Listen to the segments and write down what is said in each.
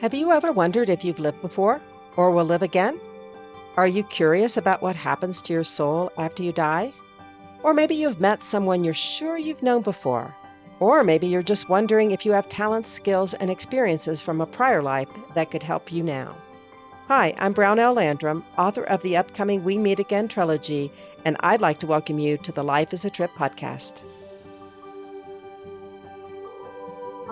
Have you ever wondered if you've lived before or will live again? Are you curious about what happens to your soul after you die? Or maybe you've met someone you're sure you've known before. Or maybe you're just wondering if you have talents, skills, and experiences from a prior life that could help you now. Hi, I'm Brownell Landrum, author of the upcoming We Meet Again trilogy, and I'd like to welcome you to the Life is a Trip podcast.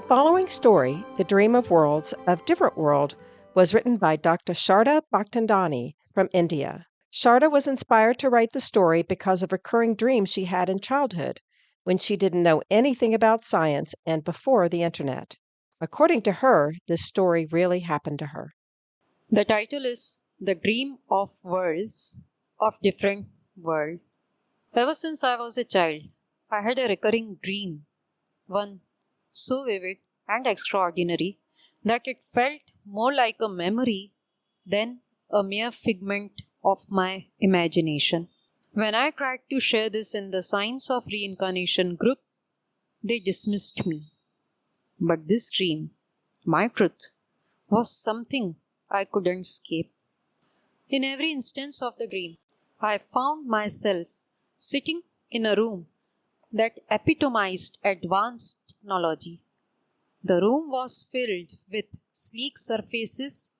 The following story, The Dream of Worlds of Different World, was written by Dr. Sharda Bhaktandani from India. Sharda was inspired to write the story because of recurring dreams she had in childhood when she didn't know anything about science and before the internet. According to her, this story really happened to her. The title is The Dream of Worlds of Different World. Ever since I was a child, I had a recurring dream, one so vivid and extraordinary that it felt more like a memory than a mere figment of my imagination. When I tried to share this in the Science of Reincarnation group, they dismissed me. But this dream, my truth, was something I couldn't escape. In every instance of the dream, I found myself sitting in a room that epitomized advanced technology. The room was filled with sleek surfaces,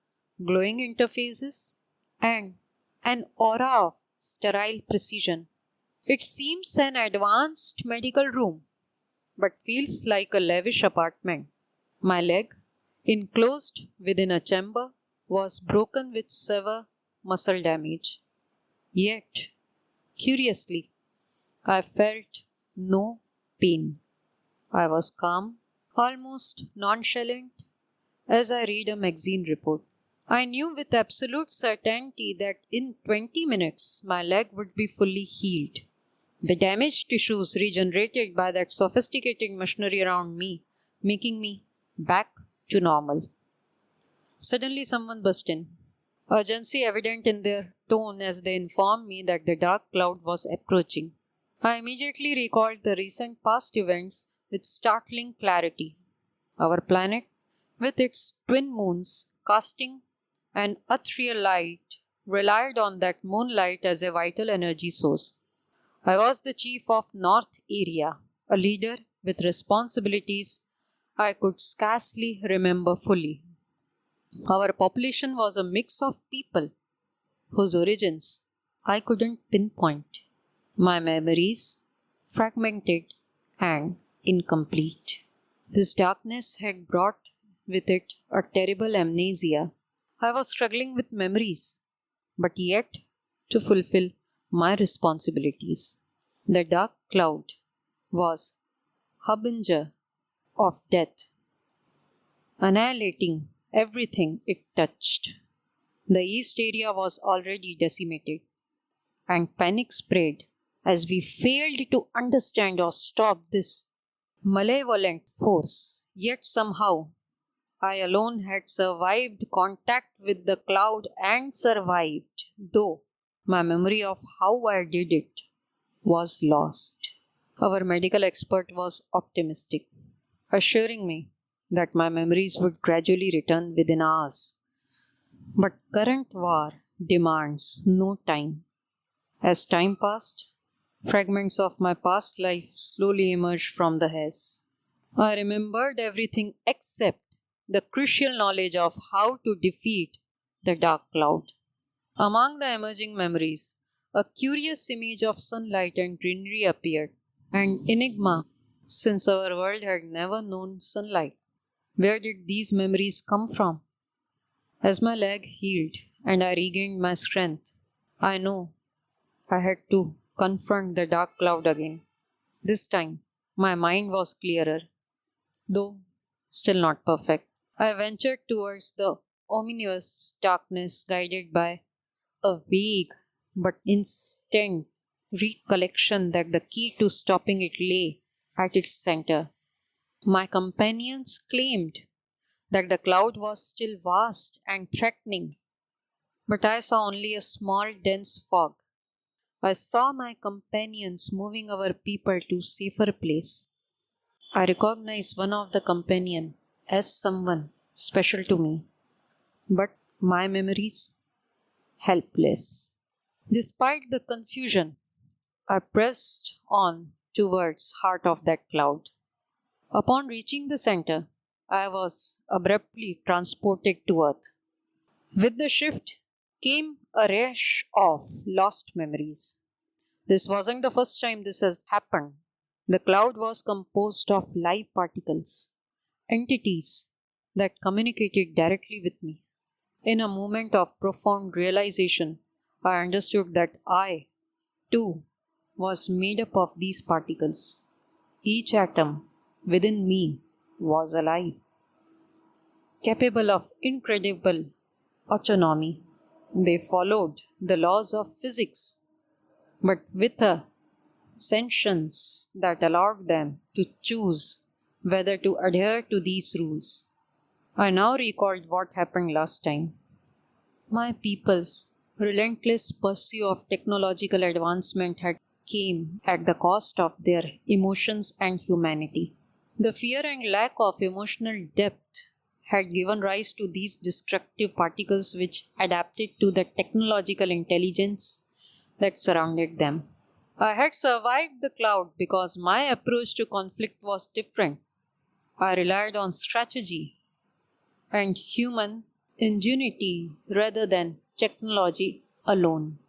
glowing interfaces, and an aura of sterile precision. It seems an advanced medical room, but feels like a lavish apartment. My leg, enclosed within a chamber, was broken with severe muscle damage. Yet, curiously, I felt no pain. I was calm, almost nonchalant, as I read a magazine report. I knew with absolute certainty that in 20 minutes my leg would be fully healed. The damaged tissues regenerated by that sophisticated machinery around me, making me back to normal. Suddenly someone burst in, urgency evident in their tone as they informed me that the dark cloud was approaching. I immediately recalled the recent past events with startling clarity. Our planet, with its twin moons casting an ethereal light, relied on that moonlight as a vital energy source. I was the chief of North Area, a leader with responsibilities I could scarcely remember fully. Our population was a mix of people whose origins I couldn't pinpoint. My memories fragmented and incomplete. This darkness had brought with it a terrible amnesia. I was struggling with memories, but yet to fulfill my responsibilities. The dark cloud was harbinger of death, annihilating everything it touched. The east area was already decimated, and panic spread as we failed to understand or stop this malevolent force. Yet somehow, I alone had survived contact with the cloud and survived, though my memory of how I did it was lost. Our medical expert was optimistic, assuring me that my memories would gradually return within hours. But current war demands no time. As time passed, fragments of my past life slowly emerged from the haze. I remembered everything except the crucial knowledge of how to defeat the dark cloud. Among the emerging memories, a curious image of sunlight and greenery appeared, an enigma since our world had never known sunlight. Where did these memories come from? As my leg healed and I regained my strength, I know I had to confront the dark cloud again. This time, my mind was clearer, though still not perfect. I ventured towards the ominous darkness guided by a vague but instant recollection that the key to stopping it lay at its center. My companions claimed that the cloud was still vast and threatening, but I saw only a small dense fog. I saw my companions moving our people to safer place. I recognized one of the companion as someone special to me. but my memories helpless. Despite the confusion, I pressed on towards heart of that cloud. Upon reaching the center, I was abruptly transported to earth. With the shift came a rush of lost memories. This wasn't the first time this has happened. The cloud was composed of live particles, entities that communicated directly with me. In a moment of profound realization, I understood that I, too, was made up of these particles. Each atom within me was alive, capable of incredible autonomy. They followed the laws of physics, but with a sentience that allowed them to choose whether to adhere to these rules. I now recalled what happened last time. My people's relentless pursuit of technological advancement had came at the cost of their emotions and humanity. The fear and lack of emotional depth had given rise to these destructive particles which adapted to the technological intelligence that surrounded them. I had survived the cloud because my approach to conflict was different. I relied on strategy and human ingenuity rather than technology alone.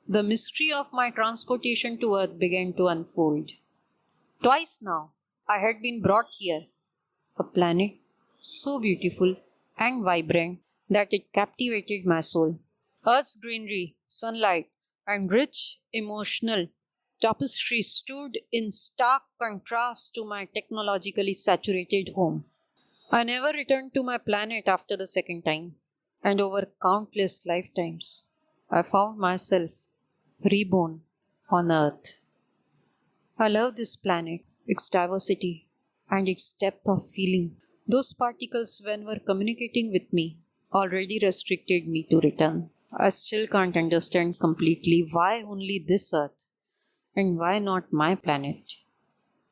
The mystery of my transportation to Earth began to unfold. Twice now, I had been brought here, a planet so beautiful and vibrant that it captivated my soul. Earth's greenery, sunlight, and rich emotional tapestry stood in stark contrast to my technologically saturated home. I never returned to my planet after the second time, and over countless lifetimes, I found myself reborn on Earth. I love this planet, its diversity, and its depth of feeling. Those particles, when were communicating with me, already restricted me to return. I still can't understand completely why only this Earth and why not my planet.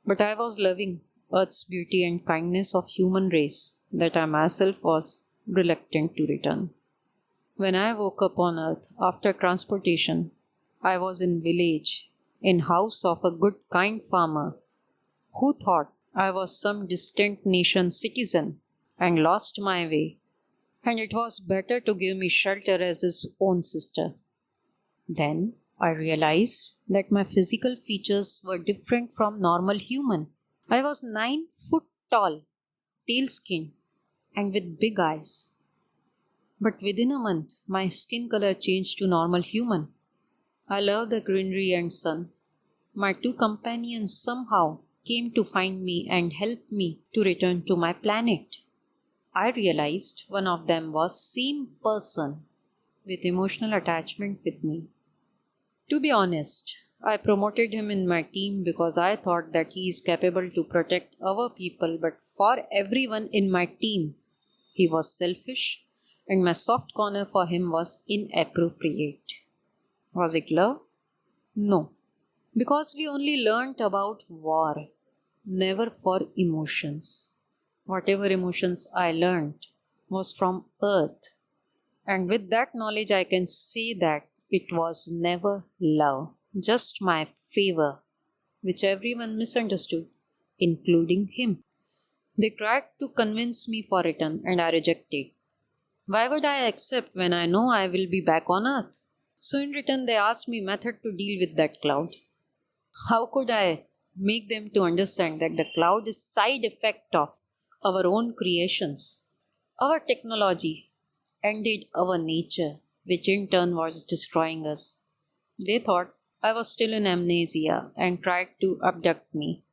But I was loving Earth's beauty and kindness of human race that I myself was reluctant to return. When I woke up on Earth after transportation, I was in village, in house of a good kind farmer who thought I was some distant nation's citizen and lost my way, and it was better to give me shelter as his own sister. Then I realized that my physical features were different from normal human. I was 9 foot tall, pale skinned, and with big eyes. But within a month, my skin color changed to normal human. I love the greenery and sun. My two companions somehow came to find me and help me to return to my planet. I realized one of them was same person with emotional attachment with me. To be honest, I promoted him in my team because I thought that he is capable to protect our people, but for everyone in my team, he was selfish and my soft corner for him was inappropriate. Was it love? No, because we only learnt about war, never for emotions. Whatever emotions I learnt was from earth, and with that knowledge, I can say that it was never love, just my favor, which everyone misunderstood, including him. They tried to convince me for return, and I rejected. Why would I accept when I know I will be back on earth? So in return, they asked me method to deal with that cloud. How could I make them to understand that the cloud is side effect of our own creations? Our technology ended our nature, which in turn was destroying us. They thought I was still in amnesia and tried to abduct me.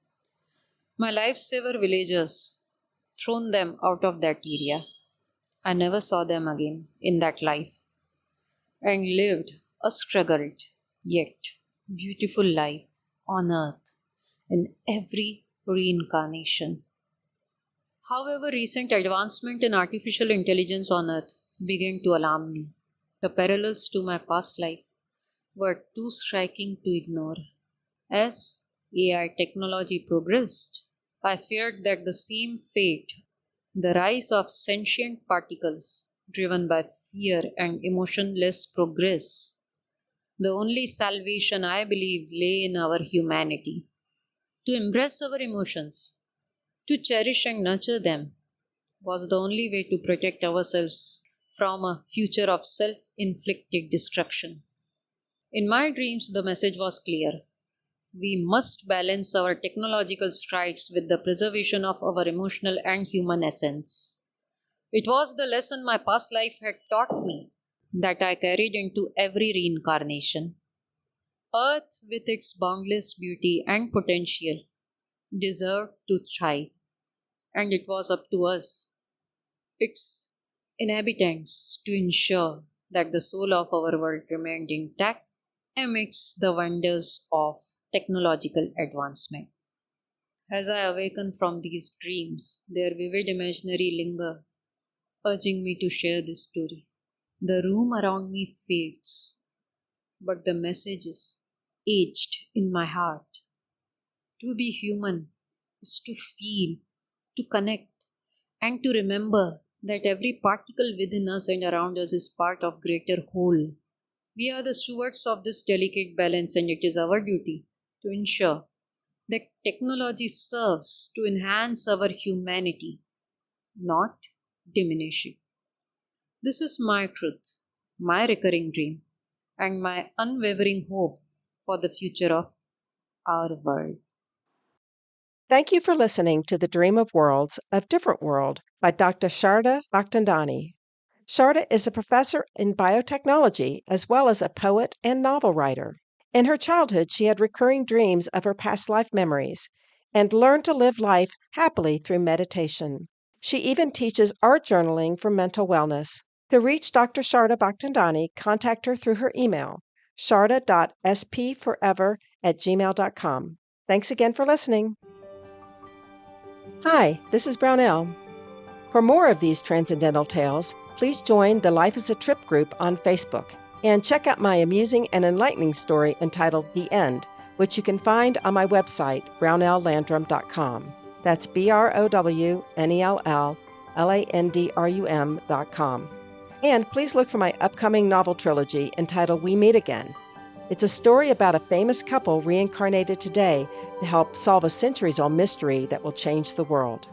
My lifesaver villagers thrown them out of that area. I never saw them again in that life and lived a struggled yet beautiful life on earth in every reincarnation. However, recent advancement in artificial intelligence on earth began to alarm me. The parallels to my past life were too striking to ignore. As AI technology progressed, I feared that the same fate, the rise of sentient particles, driven by fear and emotionless progress. The only salvation I believed lay in our humanity. To embrace our emotions, to cherish and nurture them, was the only way to protect ourselves from a future of self inflicted destruction. In my dreams, the message was clear. We must balance our technological strides with the preservation of our emotional and human essence. It was the lesson my past life had taught me that I carried into every reincarnation. Earth, with its boundless beauty and potential, deserved to thrive, and it was up to us, its inhabitants, to ensure that the soul of our world remained intact amidst the wonders of technological advancement. As I awaken from these dreams, their vivid imaginary linger, urging me to share this story. The room around me fades, but the message is aged in my heart. To be human is to feel, to connect, and to remember that every particle within us and around us is part of greater whole. We are the stewards of this delicate balance, and it is our duty to ensure that technology serves to enhance our humanity, not diminish it. This is my truth, my recurring dream, and my unwavering hope for the future of our world. Thank you for listening to The Dream of Worlds of Different World by Dr. Sharda Bhaktandani. Sharda is a professor in biotechnology as well as a poet and novel writer. In her childhood, she had recurring dreams of her past life memories and learned to live life happily through meditation. She even teaches art journaling for mental wellness. To reach Dr. Sharda Bhaktandani, contact her through her email, sharda.spforever@gmail.com. Thanks again for listening. Hi, this is Brownell. For more of these transcendental tales, please join the Life is a Trip group on Facebook and check out my amusing and enlightening story entitled The End, which you can find on my website, brownelllandrum.com. That's BROWNELLLANDRUM.com. And please look for my upcoming novel trilogy entitled We Meet Again. It's a story about a famous couple reincarnated today to help solve a centuries-old mystery that will change the world.